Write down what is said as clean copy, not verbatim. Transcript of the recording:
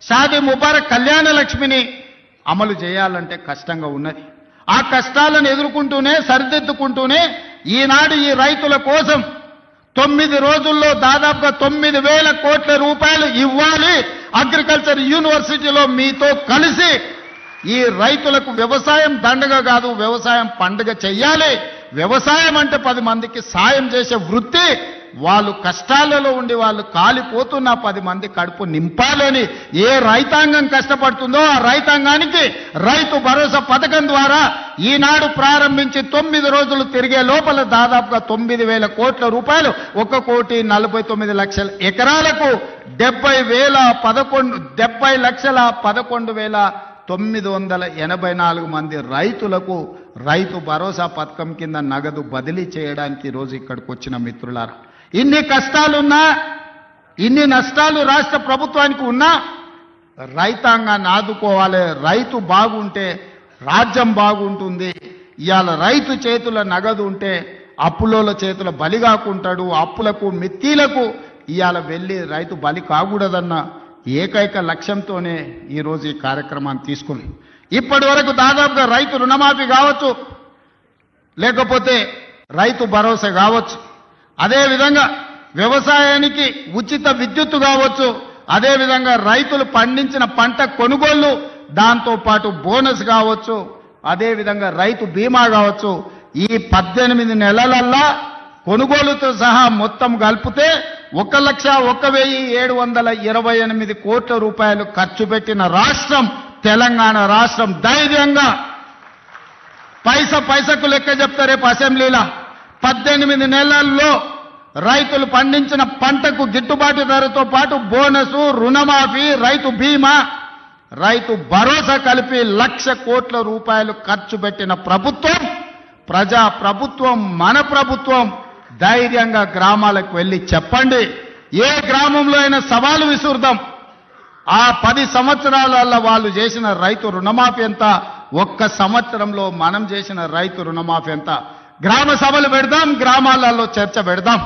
షాదీ ముబారక్ కళ్యాణ లక్ష్మిని అమలు చేయాలంటే కష్టంగా ఉన్నది. ఆ కష్టాలను ఎదుర్కొంటూనే సరిదిద్దుకుంటూనే ఈనాడు ఈ రైతుల కోసం 9 రోజుల్లో దాదాపుగా 9,000 కోట్ల రూపాయలు ఇవ్వాలి. అగ్రికల్చర్ యూనివర్సిటీలో మీతో కలిసి ఈ రైతులకు వ్యవసాయం దండగ కాదు, వ్యవసాయం పండుగ చెయ్యాలి. వ్యవసాయం అంటే 10 మందికి సాయం చేసే వృత్తి. వాళ్ళు కష్టాలలో ఉండి వాళ్ళు కాలిపోతున్న 10 మంది కడుపు నింపాలని ఏ రైతాంగం కష్టపడుతుందో ఆ రైతాంగానికి రైతు భరోసా పథకం ద్వారా ఈనాడు ప్రారంభించి 9 రోజులు తిరిగే లోపల దాదాపుగా 9,000 కోట్ల రూపాయలు 1,49,00,000 ఎకరాలకు 70,11,984 మంది రైతులకు రైతు భరోసా పథకం కింద నగదు బదిలీ చేయడానికి ఈరోజు ఇక్కడికి వచ్చిన మిత్రులారా, ఇన్ని కష్టాలున్నా ఇన్ని నష్టాలు రాష్ట్ర ప్రభుత్వానికి ఉన్నా రైతాంగాన్ని ఆదుకోవాలి. రైతు బాగుంటే రాజ్యం బాగుంటుంది. ఇవాళ రైతు చేతుల నగదు ఉంటే అప్పులోల చేతుల బలి కాకుంటాడు. అప్పులకు మిత్తీలకు ఇవాళ వెళ్ళి రైతు బలి కాకూడదన్న ఏకైక లక్ష్యంతోనే ఈరోజు ఈ కార్యక్రమాన్ని తీసుకుని ఇప్పటి వరకు దాదాపుగా రైతు రుణమాఫీ కావచ్చు, లేకపోతే రైతు భరోసా కావచ్చు, అదేవిధంగా వ్యవసాయానికి ఉచిత విద్యుత్తు కావచ్చు, అదేవిధంగా రైతులు పండించిన పంట కొనుగోళ్లు, దాంతోపాటు బోనస్ కావచ్చు, అదేవిధంగా రైతు బీమా కావచ్చు. ఈ 18 నెలలల్లా కొనుగోలుతో సహా మొత్తం కలిపితే 1,01,728 కోట్ల రూపాయలు ఖర్చు పెట్టిన రాష్ట్రం తెలంగాణ రాష్ట్రం. ధైర్యంగా పైసకు లెక్క చెప్తా రేపు అసెంబ్లీలో. 18 నెలల్లో రైతులు పండించిన పంటకు గిట్టుబాటు ధరతో పాటు బోనసు, రుణమాఫీ, రైతు బీమా, రైతు భరోసా కలిపి 1,00,000 కోట్ల రూపాయలు ఖర్చు పెట్టిన ప్రభుత్వం, ప్రజా ప్రభుత్వం, మన ప్రభుత్వం. ధైర్యంగా గ్రామాలకు వెళ్ళి చెప్పండి. ఏ గ్రామంలో అయినా సవాలు విసురుదాం. ఆ 10 సంవత్సరాలలో వాళ్ళు చేసిన రైతు రుణమాఫీ ఎంత, 1 సంవత్సరంలో మనం చేసిన రైతు రుణమాఫీ ఎంత. గ్రామ సభలు పెడదాం, గ్రామాలలో చర్చ పెడదాం.